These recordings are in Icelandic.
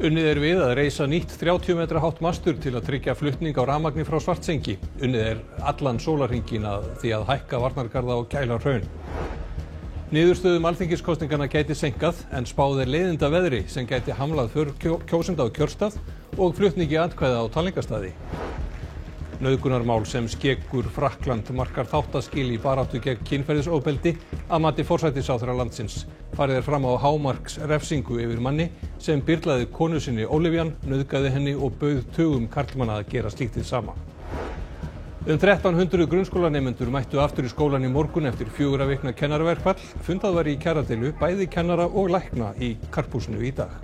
Unnið við að reisa nýtt 30 metra hátt mastur til að tryggja flutning á rafmagni frá Svartsengi. Unnið allan sólarhringinn að því að hækka varnargarða og kæla hraun. Niðurstöðum alþingiskosninganna gæti seinkað en spáð leiðinda veðri sem gæti hamlað för kjósenda á kjörstað og flutningi atkvæða á talningastaði. Nauðgunarmál sem skekur Frakkland markar þáttaskil í baráttu gegn kynferðisofbeldi að mati forsætisráðherra landsins. Farið fram á hámarks refsingu yfir manni sem byrlaði konu sinni Ólífían, nauðgaði henni og bauð tugum karlmanna að gera slíkt hið sama. 1300 grunnskólanemendur mættu aftur í skólann í morgun eftir 4 vikna kennaraverkfall. Fundað var í kjaradeilu bæði kennara og lækna í Karphúsinu í dag.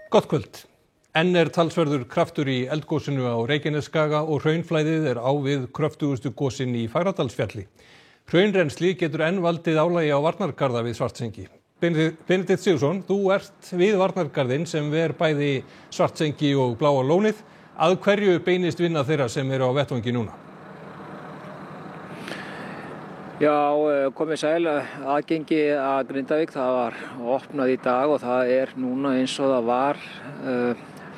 Gott kvöld. Enn talsverður kraftur í eldgosinu á Reykjanesskaga og hraunflæðið á við kröftugustu gosin í Fagradalsfjalli. Hraunrennsli getur enn valdið álagi á varnargarða við Svartsengi. Benedikt Sigurðsson, þú ert við varnargarðinn sem ver bæði Svartsengi og Bláa lónið. Að hverju beinist vinna þeirra sem eru á vettvangi núna? Já, komið sæl, aðgengi að Grindavík, það var opnað í dag og það núna eins og það var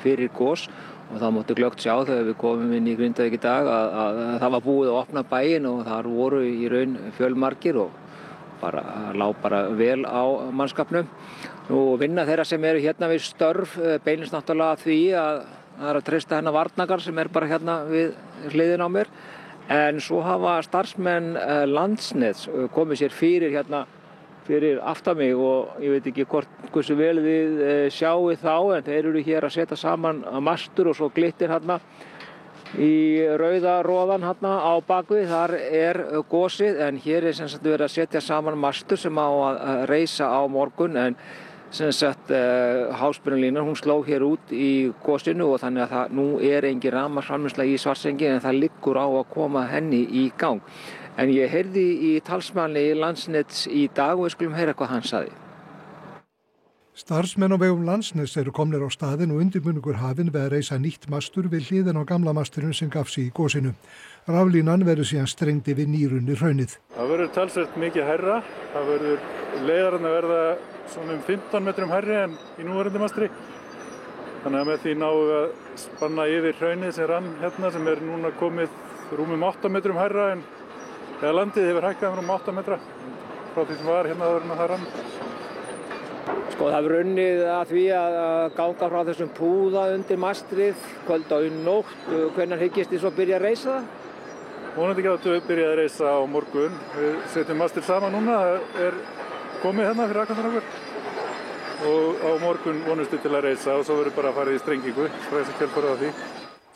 fyrir gos og það mátti glöggt sjá þegar við komum inn í Grindavík í dag að það var búið að opna bæinn og þar voru í raun fjölmargir og lá bara vel á mannskapnum. Og vinna þeirra sem eru hérna við störf beinist náttúrulega að því að það er að treysta hennar varnargarð sem bara hérna við hliðina á mér. En svo hafa starfsmenn Landsnets komið sér fyrir hérna fyrir aftan mig og ég veit ekki hversu vel við sjáið þá en þeir eru hér að setja saman mastur og svo glittir hérna í rauða roðan hérna á bakvið, þar gosið en hér sem sagt verið að setja saman mastur sem á að reisa á morgun en sem sagt háspennulínan hún sló hér út í gosinu og þannig að nú engin rafmagnsframleiðsla í Svartsengi en það liggur á að koma henni í gang. En ég heyrði í talsmanni Landsnets í dag og við skulum heyra hvað hann sagði. Starfsmenn á vegum Landsnets eru komnir á staðinn og undirbúningur hafinn við að reisa nýtt mastur við hliðina á gamla masturinn sem gaf sig í gosinu. Raflínan verður síðan strengd yfir nýrunni hraunið. Það verður talsvert mikið hærra. Það verður leiðarinn að verða svona 15 metrum hærri en í núverandi mastri. Þannig að með því náum við að spanna yfir hraunið sem rann hérna sem núna komið rúmum 8 metrum hærra en þegar landið hefur hækkað um 8 metra frá því sem var hérna áður en það rann. Sko það hefur unnið að því að ganga frá þessum púða undir mastrið kvöld á nótt. Hvenær hyggist þið svo byrja að reisa það? Vonandi gætu við byrjað að reisa á morgun. Við setjum mastir saman núna, það komið hérna fyrir aðkantan okkur og á morgun vonustu til að reisa og svo verður bara að fara í strengingu, stræðis að kjálfara því.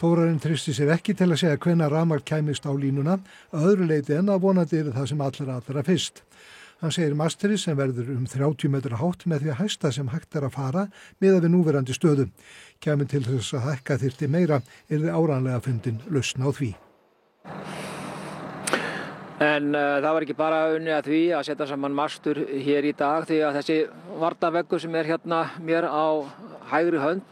Þórarinn treysti sér ekki til að segja hvenær rafmagn kæmist á línuna, að öðru leyti en að vonandi það sem allra fyrst. Hann segir masteri sem verður 30 metra hátt með því að hæsta sem hægt að fara miðað við núverandi stöðu. Kæmi til þess að hækka þyrfti meira yrði áreiðanlega fundin lausn á því. En það var ekki bara unnið að því að setja saman mastur hér í dag því að þessi varnarveggur sem hérna mér á hægri hönd,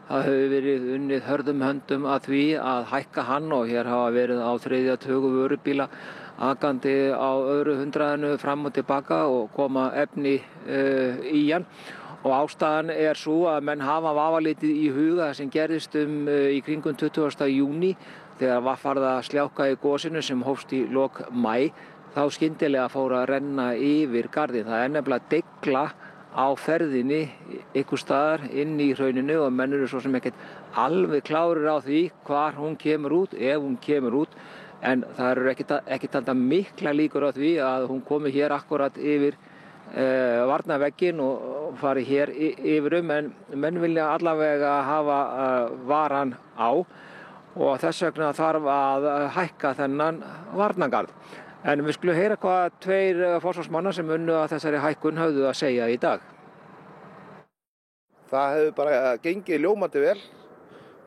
það hefur verið unnið hörðum höndum að því að hækka hann og hér hafa verið á 3. tugu vörubíla akandi á öðru hundraðinu fram og tilbaka og koma efni í hann. Og ástæðan svo að menn hafa vafalítið í huga sem gerðist í kringum 20. júní þegar var farið að sljákka í gosinu sem hófst í lok maí, þá skyndilega fór að renna yfir garðinn. Það nefnilega degla á ferðinni einhvers staðar inn í hrauninu og menn eru svo sem ekkert alveg klárir á því hvar hún kemur út, ef hún kemur út. En það eru ekki tanda mikla líkur á því að hún komi hér akkurat yfir varnarvegginn og fari hér yfir en menn vilja allavega hafa varan á og þess vegna þarf að hækka þennan varnargarð. En við skulum heyra hvað 2 forsvarsmanna sem unnu að þessari hækkun höfðu að segja í dag. Það hefur bara gengið ljómandi vel.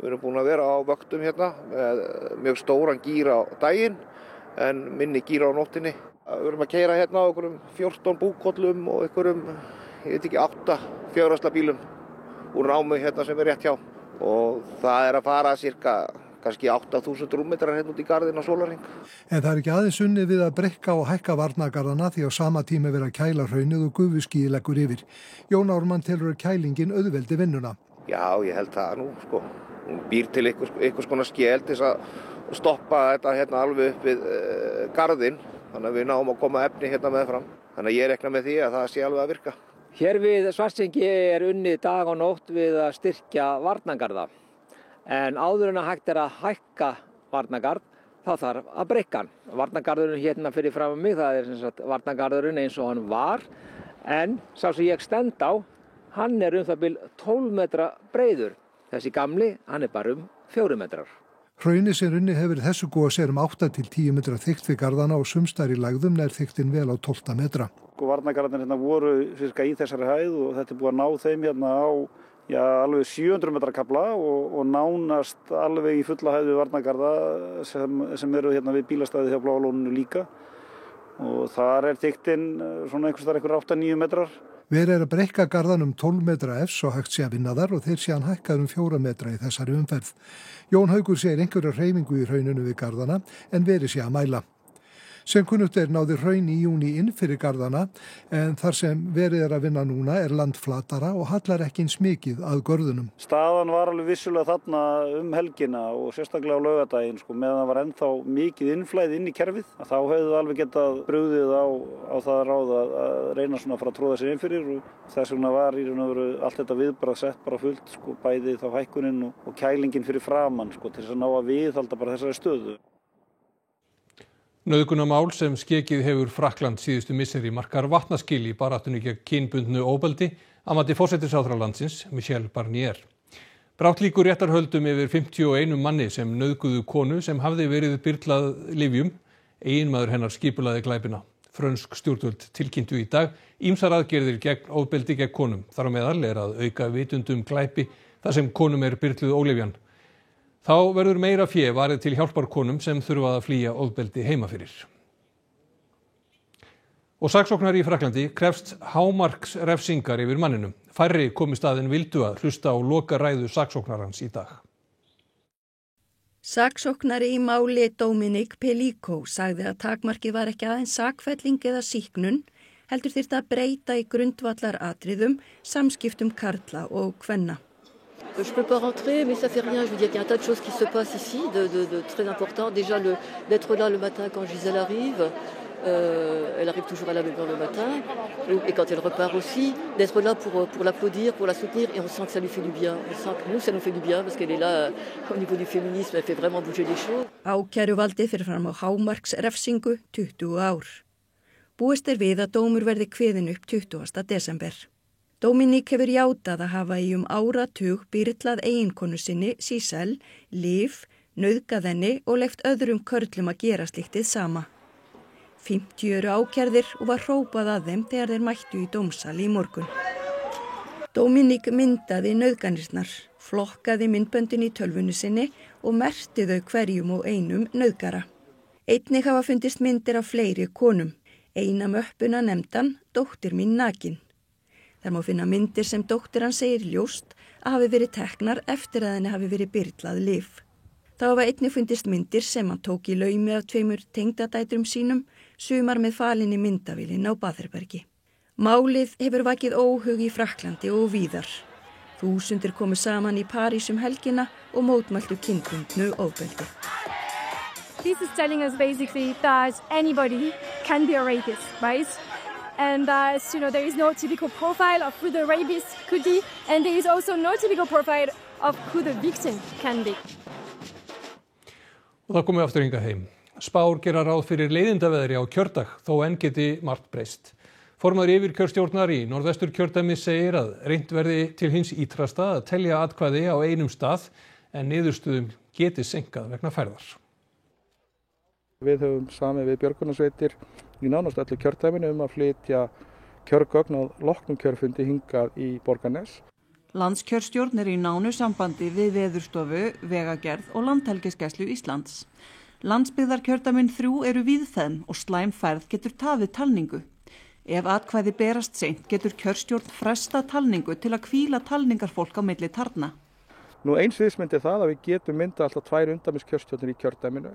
Við erum búin að vera á vöktum hérna með mjög stóran gír á daginn en minni gír á nóttinni. Við erum að keyra hérna á einhverjum 14 búkollum og einhverjum ég veit ekki, 8 fjárhjóla bílum úr námu hérna sem rétt hjá. Og það að fara kannski 8.000 rúmmetrar hérna út í garðinn á sólarhring. En það ekki aðeins unnið við að breikka og hækka varnargarðana því á sama tíma vera að kæla hraunið og gufuskýið leggur yfir. Jón Ármann telur kælingin auðveldi vinnuna. Já, ég held það nú, sko. Hún býr til einhvers konar skel til að stoppa þetta hérna alveg upp við garðinn. Þannig að við náum að koma efni hérna meðfram. Þannig að ég rekna með því að það sé alveg að virka. Hér við Svartsengi unnið dag og nótt við að styrkja varnargarða. En áður en að hægt að hækka varnargarð, þá þarf að breikka hann. Varnargarðurinn hérna fyrir fram mig, það sem sagt varnargarðurinn eins og hann var. En sá sem ég stend á, hann það bil 12 metra breiður. Þessi gamli, hann bara 4 metrar. Hraunið sem runni hefur þessu gosi 8 til 10 metra þykkt við garðana og sumstar í lægðum nær þykktin vel á 12 metra. Varnargarðarnir hérna voru í þessari hæð og þetta búið að ná þeim hérna á alveg 700 metra kafla og nánast alveg í fulla hæð við varnargarða sem eru hérna við bílastæði hjá Bláa lóninu líka. Og þar þykktin svona einhver 8-9 metrar. Verið að breikka garðan 12 metra efs og hægt sé að vinna þar og þeir sé hann hækkað 4 metra í þessari umferð. Jón Haukur segir einhverja hreyfingu í hrauninu við garðana en verið sé að mæla. Sem kunnugt náði hraun í júní inn fyrir garðana en þar sem verið að vinna núna land flatara og hallar ekki eins mikið að görðunum. Staðan var alveg vissulega þarna helgina og sérstaklega á laugardaginn meðan það var ennþá mikið innflæði inn í kerfið. Þá hefðu það alveg getað brugðið á það ráð að reyna svona að fara að tróða sér inn fyrir og þess vegna var í raun og veru allt þetta viðbragð sett bara fullt bæði þá hækkunin og kælingin fyrir framan til þess að ná að viðhalda bara þessari stöðu. Nauðgunarmál sem skekið hefur Frakkland síðustu misseri markar vatnaskil í baráttunni gegn kynbundnu ofbeldi að mati forsætisráðherra landsins, Michel Barnier. Brátt lýkur réttarhöldum yfir 51 manni sem nauðguðu konu sem hafði verið byrlað lyfjum. Eiginmaður hennar skipulagði glæpina. Frönsk stjórnvöld tilkynntu í dag ýmsar aðgerðir gegn ofbeldi gegn konum. Þar á meðal að auka vitund glæpi þar sem konum byrluð ólyfjan. Þá verður meira fé varið til hjálpar konum sem þurfa að flýja ofbeldi heima fyrir. Og saksóknari í Frakklandi krefst hámarksrefsingar yfir manninum. Færri komu staðinn vildu að hlusta á lokaræðu saksóknarans í dag. Saksóknari í máli Dominic Pellico sagði að takmarkið var ekki aðeins sakfelling eða sýknun, heldur þyrfti að breyta í grundvallaratriðum samskiptum karla og kvenna. Je peux pas rentrer, mais ça fait rien. Je veux dire qu'il y a un tas de choses qui se passent ici, de très important. Déjà, d'être là le matin quand Gisèle arrive. Elle arrive toujours à la même heure le matin. Et quand elle repart aussi, d'être là pour l'applaudir, pour la soutenir. Et on sent que ça lui fait du bien. On sent que nous, ça nous fait du bien parce qu'elle est là au niveau du féminisme. Elle fait vraiment bouger les choses. Ákæruvaldið fer fram á hámarksrefsingu 20 ár. Búist við að dómur verði kveðinn upp 20. desember. Dominic hefur játað að hafa í áratug byrlað eiginkonu sinni, Gisèle, lyf, nauðgað henni og leyft öðrum körlum að gera slíktið sama. 50 eru ákærðir og var hrópað að þeim þegar þeir mættu í dómsali í morgun. Dominic myndaði nauðganirnar, flokkaði myndböndin í tölvunni sinni og merkti þau hverjum og einum nauðgara. Einnig hafa fundist myndir af fleiri konum. Eina möppuna nefndan, dóttir mín nakin. Þar má finna myndir sem dóttir hann segir ljóst að hafi verið teknar eftir að henni hafi verið byrlað lyf. Þá hafa einnig fundist myndir sem hann tók í laumi af 2 tengdadætrum sínum, sumar með falinni myndavélin á Baðherbergi. Málið hefur vakið óhug í Frakklandi og víðar. Þúsundir komu saman í París helgina og mótmæltu kynbundnu ofbeldi. This is telling us basically that anybody can be a rapist, right? And that there is no typical profile of who the rapist could be, and there is also no typical profile of who the victim can be. Og það komið aftur hingað heim. Spár gera ráð fyrir leiðindaveðri á kjördag, þó enn geti margt breyst. Formaður yfirkjörstjórnar í Norðvesturkjördæmi segir að reynt verði til hins ítrasta að telja atkvæði á einum stað, en niðurstöðum geti seinkað vegna færðar. Við höfum samið við björgunarsveitir í nánast öllu kjördæminu að flytja kjörgögn á loknum kjörfundi hingað í Borgarnes. Landskjörstjórn í nánu sambandi við Veðurstofu, Vegagerð og Landhelgisgæslu Íslands. Landsbyggðarkjördæmin 3 eru víðfeðm og slæm færð getur tafið talningu. Ef atkvæði berast seint getur kjörstjórn fresta talningu til að hvíla talningarfólk á milli tarna. Nú eins viðsmynd það að við getum myndað alltaf 2 umdæmiskjörstjórnir í kjördæminu.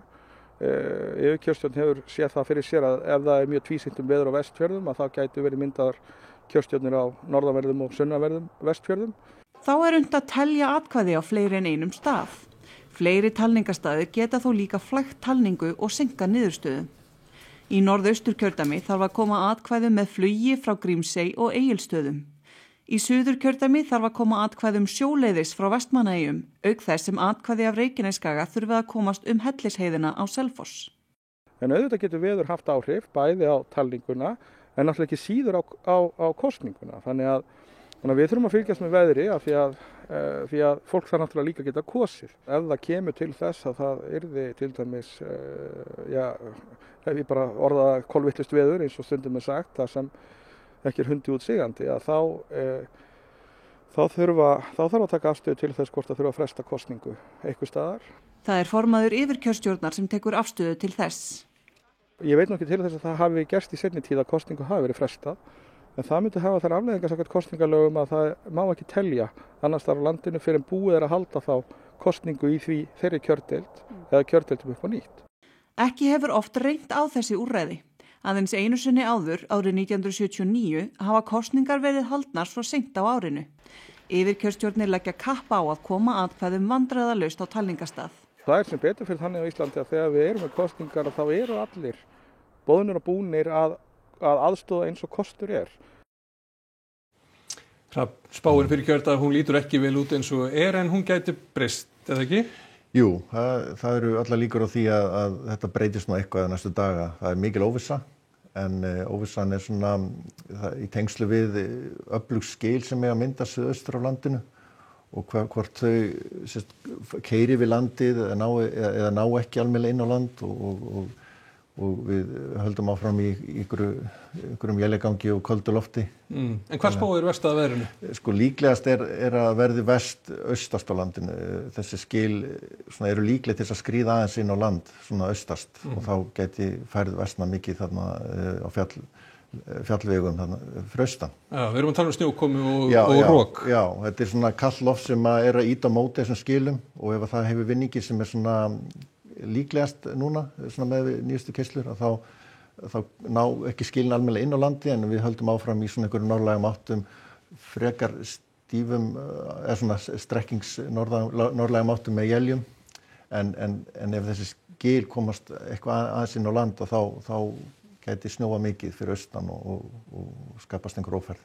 Yfirkjörstjórn hefur séð það fyrir sér að ef það mjög tvísýnt veður á Vestfjörðum að þá gætu verið myndaðar kjörstjórnir á norðanverðum og sunnanverðum Vestfjörðum. Þá unnt að telja atkvæði á fleiri en einum stað. Fleiri talningastaðir geta þó líka flækt talningu og seinka niðurstöðu. Í norðausturkjördæmi þarf að koma atkvæðum með flugi frá Grímsey og Egilsstöðum. Í suðurkjördæmi þarf að koma atkvæðum sjóleiðis frá Vestmannaeyjum, auk þess sem atkvæði af Reykjanesskaga þurfi að komast Hellisheiðina á Selfoss. En auðvitað getur veður haft áhrif bæði á talninguna en náttúrulega ekki síður á kosninguna. Þannig að við þurfum að fylgjast með veðri af því að fólk þarf náttúrulega líka að geta kosið. Ef það kemur til þess að það yrði til dæmis, ef ég bara orða kolvittlust veður eins og stundum sagt, það sem ekki hundi út sigandi, að þá þarf að taka afstöðu til þess hvort það þurfa að fresta kosningu einhvers staðar. Það er formaður yfirkjörstjórnar sem tekur afstöðu til þess. Ég veit nú ekki til þess að það hafi gerst í seinni tíð að kosningu hafi verið frestað, en það myndi hafa þær afleiðingar samkvæmt kosningalögum að það má ekki telja annars staðar á landinu fyrir en búið að halda þá kosningu í þeirri kjördeild eða kjördeildum upp á nýtt. Ekki hefur oft reynt á þessi úrræði. Aðeins einu sinni áður, árið 1979, hafa kosningar verið haldnar svo seint á árinu. Yfirkjörstjórnir leggja kapp á að koma atkvæðum vandræðalaust á talningastað. Það sem betur fyrir þannig á Íslandi að þegar við erum með kosningar þá eru allir boðnir og búnir að aðstoða eins og kostur er. Spáin fyrir kjördag, hún lítur ekki vel út eins og en hún gæti breyst, eða ekki? Jú, það eru allar líkur á því að þetta breytist nú eitthvað næstu daga. Það er mikil óvissa, en óvissan er svona í tengslu við öflug skil sem er að mynda suðaustur á landinu og hvort þau keyri við landið eða ná ekki almennilega inn á land og við höldum áfram í einhverjum éljagangi og köldu lofti. En hvað spáir verst að veðrinu? Sko líklegast er að verði austast á landinu. Þessi skil eru líklega til að skríða aðeins inn á land, svona austast og þá geti færð versna mikið þarna á fjallvegum þarna fyrir austan. Já, við erum að tala um snjókomu og rok. Já, þetta er svona kalt loft sem er að ýta á móti þessum skilum og ef það hefur vinningi sem er svona líklegast núna svona með nýjustu keyslur að þá ná ekki skilin almennilega inn á landi en við höldum áfram í svona einhverjum norðlægum áttum frekar stífum eða svona strekkings norðlægum áttum með éljum en ef þessi skil komast eitthvað aðeins inn á land og þá gæti snjóa mikið fyrir austan og skapast einhver ófærð.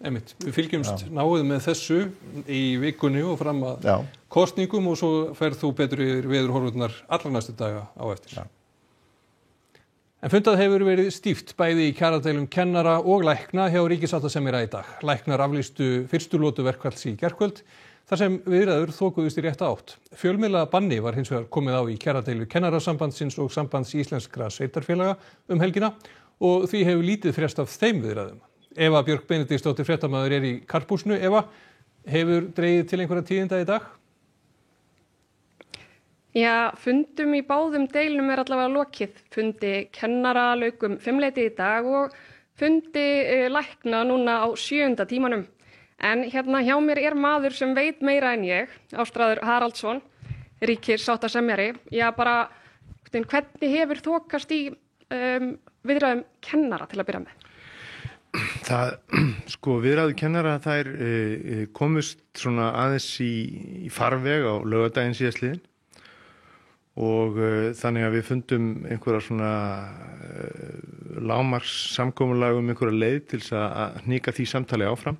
Einmitt, við fylgjumst náið með þessu í vikunni og fram að kosningum og svo ferð þú betur yfir veðurhorfurnar allar næstu daga á eftir. En fundað hefur verið stíft bæði í kjaradeilum kennara og lækna hjá ríkissáttasemjara í dag. Læknar aflýstu fyrstu lotu verkfalls í gærkvöld þar sem viðræður þokuðust í rétta átt. Fjölmiðlabanni var hins vegar komið á í kjaradeilu Kennarasambandsins og Sambands íslenskra sveitarfélaga helgina og því hefur lítið frést af þeim viðræðum. Eva Björk Benediktsdóttir fréttamaður í Karphúsinu. Eva, hefur dregið til einhverja tíðinda í dag? Já, fundum í báðum deilum er allavega lokið. Fundi kennara lauk 5:00 í dag og fundi lækna núna á 7. tímanum. En hérna hjá mér er maður sem veit meira en ég, Ástráður Haraldsson, ríkissáttasemjari. Já, bara hvernig hefur þokast í viðræðum kennara til að byrja með? Viðræður kennara þær komust svona aðeins í farveg á laugardaginn síðastliðinn og þannig að við fundum einhverja svona lágmarks samkomulag einhverja leið til þess að hnika því samtali áfram.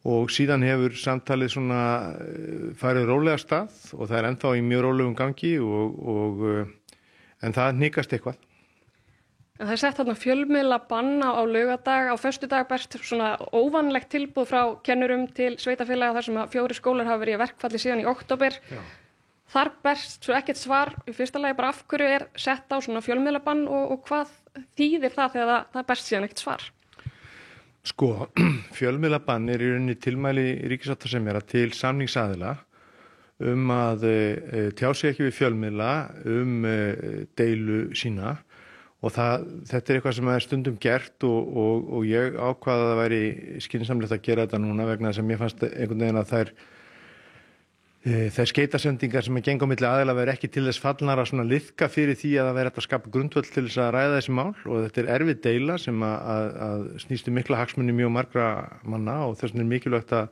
Og síðan hefur samtalið svona farið rólega stað og það er ennþá í mjög rólegum gangi en það hnikast eitthvað. En það er sett þarna fjölmiðlabann á laugardag, á föstudag berst svona óvanlegt tilboð frá kennurum til sveitarfélaga þar sem að 4 skólar hafa verið í verkfalli síðan í október. Þar berst svo ekkert svar í fyrsta lagi bara af hverju er sett á svona fjölmiðlabann og hvað þýðir það þegar það berst síðan ekkert svar? Fjölmiðlabann er í rauninni tilmæli ríkissáttasemjara til samningsaðila að tjá sig ekki við fjölmiðla deilu sína og þetta eitthvað sem er stundum gert og ég ákvað að það væri skynsamlegt að gera þetta núna vegna þess að mér fannst einhvern veginn að þær skeytasendingar sem gengu á milli aðila væri ekki til þess fallnar að svona liðka fyrir því að það væri hægt að skapa grundvöll til þess að ræða þessi mál og þetta er erfið deila sem að snýstu mikla hagsmuni mjög margra manna og þess vegna er mikilvægt að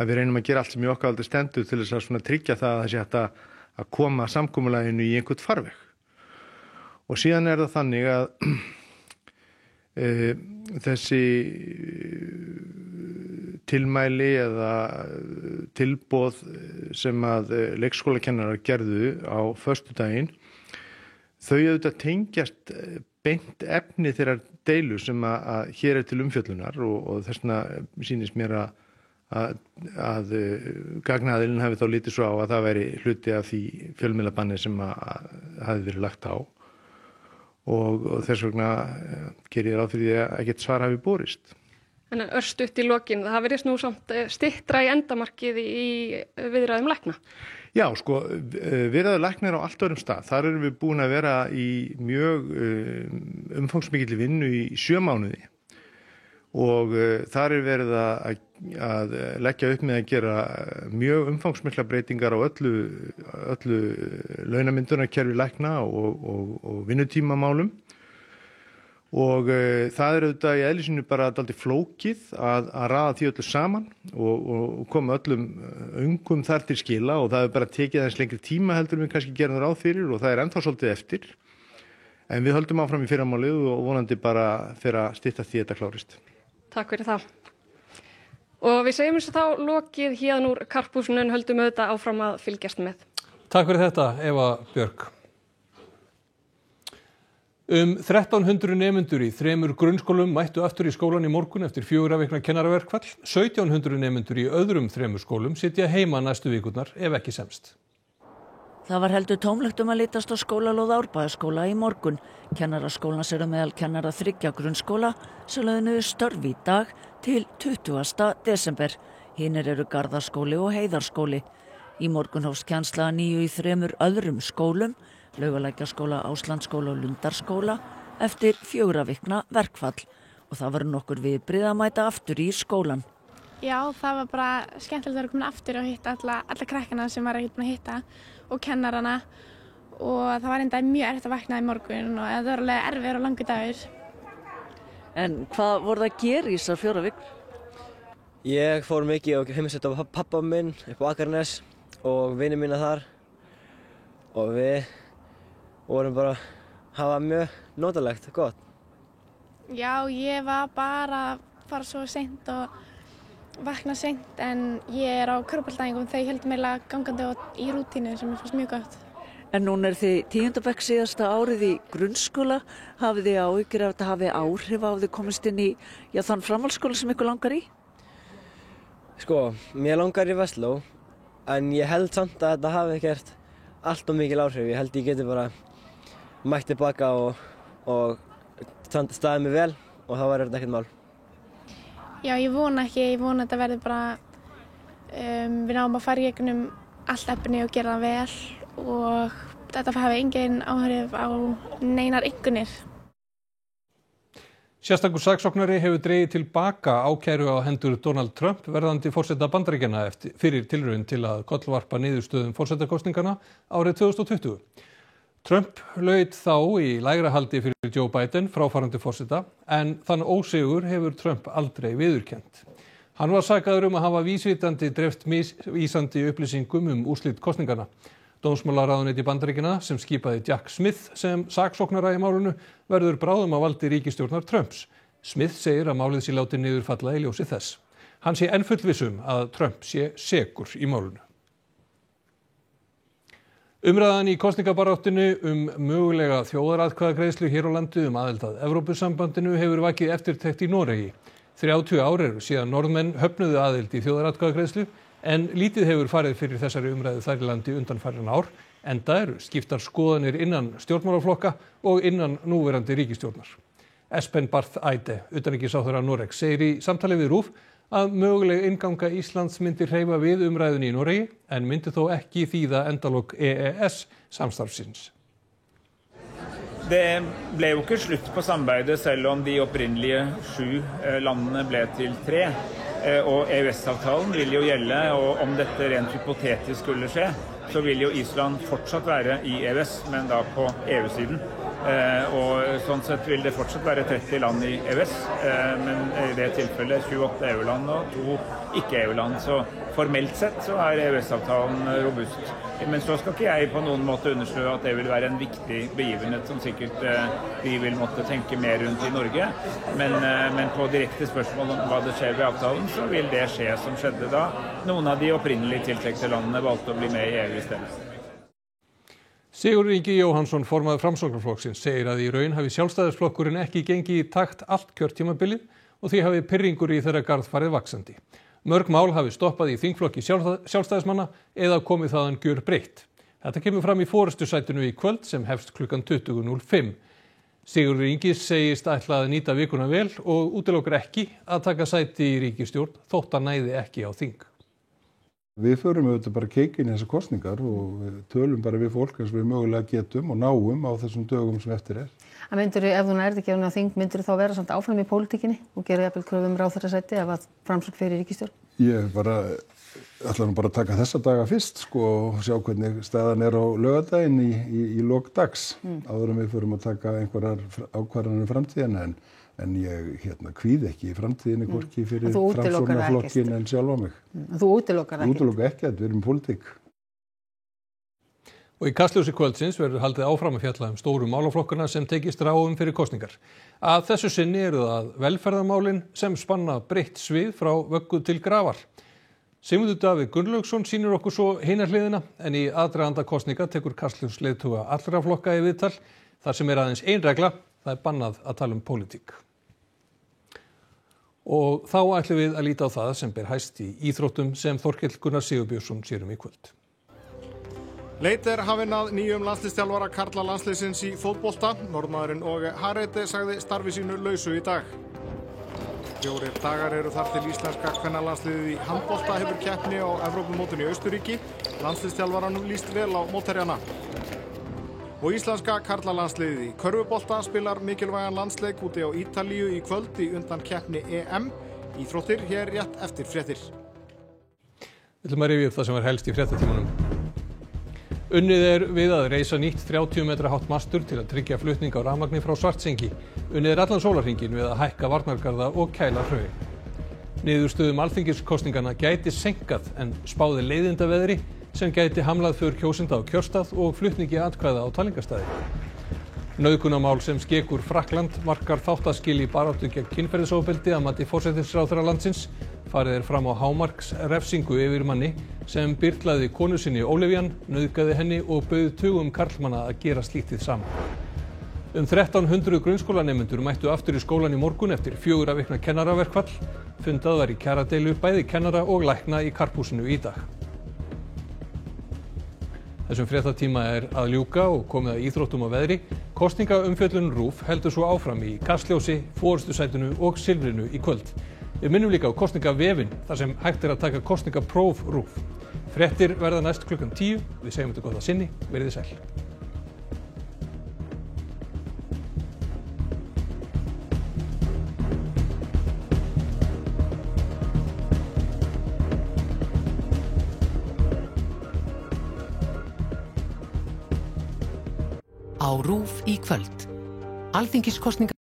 við reynum að gera allt sem í okkar valdi stendur til þess að svona tryggja það að það sé hægt að koma samkomulaginu í einhvern farveg. Og síðan er það þannig að þessi tilmæli eða tilboð sem að leikskólakennarar gerðu á föstudaginn, þau auðvitað tengjast beint efni þeirrar deilu sem að hér er til umfjöllunar og þess vegna sýnist mér að gagnaðilinn hafi þá litið svo á að það væri hluti af því fjölmiðlabanni sem að hafi verið lagt á og þess vegna gerir ég ráð fyrir því að ekkert svar hafi borist. En örstutt í lokin, það virðist nú samt styttra í endamarkið í viðræðum lækna. Já, sko, viðræður lækna er á allt öðrum stað. Þar erum við búin að vera í mjög umfangsmikilli vinnu í 7 mánuði og þar er verið að leggja upp með að gera mjög umfangsmikla breytingar á öllu launamyndunarkerfi lækna og vinnutímamálum. Og það er auðvitað í eðlisínu bara dálítið flókið að raða því öllu saman og koma öllum öngum þar til skila og það er bara tekið aðeins lengri tíma heldur við kannski gerum ráð fyrir og það er ennþá svolítið eftir. En við höldum áfram í fyrramálið og vonandi bara fyrir að stytta því þetta klárist. Takk fyrir það. Og við segjum þess að þá lokið hérna úr Karphúsinu en höldum auðvitað áfram að fylgjast með. Takk fyrir þetta, Eva Björk. 1300 nemendur í 3 grunnskólum mættu aftur í skólan í morgun eftir 4 vikna kennaraverkfall. 1700 nemendur í öðrum 3 skólum sitja heima næstu vikurnar ef ekki semst. Það var heldur tómlegt að litast á skólalóð Árbæjarskóla í morgun. Kennaraskólans eru meðal kennara 3 grunnskóla sem lögðu niður störf í dag til 20. desember. Hinir eru Garðaskóli og Heiðarskóli. Í morgun hófst kennsla að nýju í 3 öðrum skólum, Laugalækjarskóla, Áslandsskóla og Lundarskóla eftir 4 vikna verkfall og það var nokkur viðbrigði að mæta aftur í skólan. Já, það var bara skemmtilegt að vera komin aftur og hitta alla krakkana sem var ekki búin að hitta og kennarana og það var enda mjög erfitt að vakna í morgun og það var alveg erfiður og langur dagur. En hvað voru það að gera í þessar 4 vikur? Ég fór mikið og heimsótti á pabba minn upp á Akranes og vini mína þar og við vorum bara að hafa mjög notalegt, gott. Já, ég var bara að fara svo seint og vakna seint en ég er á körfuboltaæfingum þau höldum eiginlega gangandi í rútínu sem er fannst mjög gott. En núna er þið 10. bekk síðasta árið í grunnskóla. Hafið þið áhyggjur af þetta hafi áhrif á þið komist inn í þann framhaldsskóla sem ykkur langar í? Sko, mér langar í Vestló en ég held samt að þetta hafi gert allt of mikil áhrif. Ég held ég geti bara mætt tilbaka og staðið mig vel og þá væri þetta ekkert mál. Já, ég vona ekki. Ég vona að þetta verði bara, við náum að fara í gegnum allt efni og gera það vel og þetta hafi engin áhrif á neinar einkunnir. Sérstakur saksóknari hefur dregið til baka ákæru á hendur Donald Trump verðandi forseta Bandaríkjanna fyrir tilraun til að kollvarpa niðurstöðum forsetakosninganna árið 2020. Trump laut þá í lægra haldi fyrir Joe Biden, fráfarandi forseta, en þann ósigur hefur Trump aldrei viðurkennt. Hann var sakaður að hafa vísvitandi dreift misvísandi upplýsingum úrslit kosninganna. Dómsmálaráðuneyti Bandaríkjanna sem skipaði Jack Smith sem saksóknara í málinu verður bráðum á valdi ríkisstjórnar Trumps. Smith segir að málið sé látið niður falla í ljósi þess. Hann sé enn fullviss að Trump sé sekur í málinu. Umræðan í kosningabaráttinu mögulega þjóðaratkvæðagreiðslu hér á landi aðild að Evrópusambandinu hefur vakið eftirtekt í Noregi. 30 ár eru síðan Norðmenn höfnuðu aðild í þjóðaratkvæðagreiðslu en lítið hefur farið fyrir þessari umræðu þar í landi undanfarin ár, enda eru skiptar skoðanir innan stjórnmálaflokka og innan núverandi ríkisstjórnar. Espen Barth Eide, utanríkisráðherra Noregs, segir í samtali við RÚV að möguleg innganga Íslands myndi hreyfa við umræðunni í Noregi en myndi þó ekki þýða endalok EES samstarfsins. Det ble jo ikke slutt på samarbeidet selv om de opprinnelige 7 landene ble til 3. Og EØS-avtalen vil jo gjelde, og om dette rent hypotetisk skulle skje, så vil jo Island fortsatt være i EØS, men da på EU-siden. Og sånn sett vil det fortsatt være 30 land i EØS, men i det tilfellet 28 EU-land og 2 ikke-EU-land. Så formelt sett så er EØS-avtalen robust. Men så skal ikke jeg på noen måte underslå at det vil være en viktig begivenhet som sikkert vi vil måtte tenke mer rundt i Norge. Men på direkte spørsmål om hva det skjer ved avtalen, så vil det skje som skjedde da noen av de opprinnelig tiltrekte landene valgte å bli med i EU i stedet. Sigurður Ingi Jóhannsson, formaður Framsóknarflokksins, segir að í raun hafi Sjálfstæðisflokkurinn ekki gengið í takt allt kjörtímabilið og því hafi pirringur í þeirra garð farið vaxandi. Mörg mál hafi stoppað í þingflokki sjálfstæðismanna eða komið þaðan gjörbreytt. Þetta kemur fram í forystusætinu í kvöld sem hefst klukkan 20:05. Sigurður Ingi segist ætla að nýta vikuna vel og útilokar ekki að taka sæti í ríkisstjórn þótt hann næði ekki á þing. Við förum auðvitað bara keikin í þessar kosningar og við tölum bara við fólk eins og við mögulega getum og náum á þessum dögum sem eftir er. En myndirðu, ef þú nærði ekki á þing, myndirðu þá vera samt áfram í pólitíkinni og gera jafnvel kröfu ráðherrasæti ef að Framsókn fer í ríkisstjórn? Ég ætla bara að taka þessa daga fyrst og sjá hvernig staðan er á laugardaginn í lok dags. Áður en við förum að taka einhverjar ákvarðanir í framtíðina en ég kvíði ekki í framtíðinni hvorki fyrir Framsóknarflokkinn en sjálfa mig. Þú útilokar ekki? Útilokar ekki, við erum pólitík. Og í kastljósi kvöldsins verður haldið áfram að fjalla stóru málaflokkana sem tekist á fyrir kosningar. Að þessu sinni eru það velferðarmálin sem spanna breitt svið frá vöggu til grafar. Sigmundur Davíð Gunnlaugsson sýnir okkur svo hina hliðina en í aðdraganda kosninga tekur kastljós-leiðtoga allra flokka í viðtal þar sem er aðeins ein regla, það er bannað að tala pólitík. Og þá ætlum við að líta á það sem ber hæst í íþróttum sem Þorkell Gunnar Sigurbjörnsson sér í kvöld. Leit er hafin að nýjum landsliðsþjálfara karla landsliðsins í fótbolta. Norðmaðurinn Åge Hareide sagði starfi sínu lausu í dag. 4 dagar eru þar til íslenska kvennalandsliðið í handbolta hefur keppni á Evrópumótinu í Austurríki. Landsliðsþjálfaranum líst vel á mótherjana. Og íslenska karlalandsliðið í körfubolta spilar mikilvægan landsleik úti á Ítalíu í kvöld í undan keppni EM. Íþróttir hér rétt eftir fréttir. Við ætlum að rifja upp það sem var helst í fréttatímanum. Unnið er við að reisa nýtt 30 metra hátt mastur til að tryggja flutning á rafmagni frá Svartsengi. Unnið er allan sólarhringinn við að hækka varnargarða og kæla hraun. Niðurstöðum alþingiskosninganna gæti seinkað en spáði leiðindaveðri sem gæti hamlað för kjósenda á kjörstað og flutningi atkvæða á talningarstaði. Nauðgunarmál sem skekur Frakkland markar þáttaskil í baráttu gegn kynferðisofbeldi að mati forsætisráðherra landsins. Farið er fram á hámarksrefsingu yfir manni sem byrlaði konu sinni Ólafían, nauðgaði henni og bauð tugum karlmanna að gera slíktið saman. 1300 grunnskólanemendur mættu aftur í skólan í morgun eftir 4 vikna kennaraverkfall. Fundað var í kjaradeilu bæði kennara og lækna í Karphúsinu í dag. Þessum fréttatíma er að ljúka og komið að íþróttum og veðri. Kosningaumfjöllun RÚV heldur svo áfram í Kastljósi, forystusætinu og Silfrinu í kvöld. Við minnum líka á kosningavefinn þar sem hægt er að taka kosningapróf RÚV. Fréttir verða næst klukkan 10. Við segjum þetta gott að sinni. Verið þið sæl. Á RÚV í kvöld. Alþingiskosningar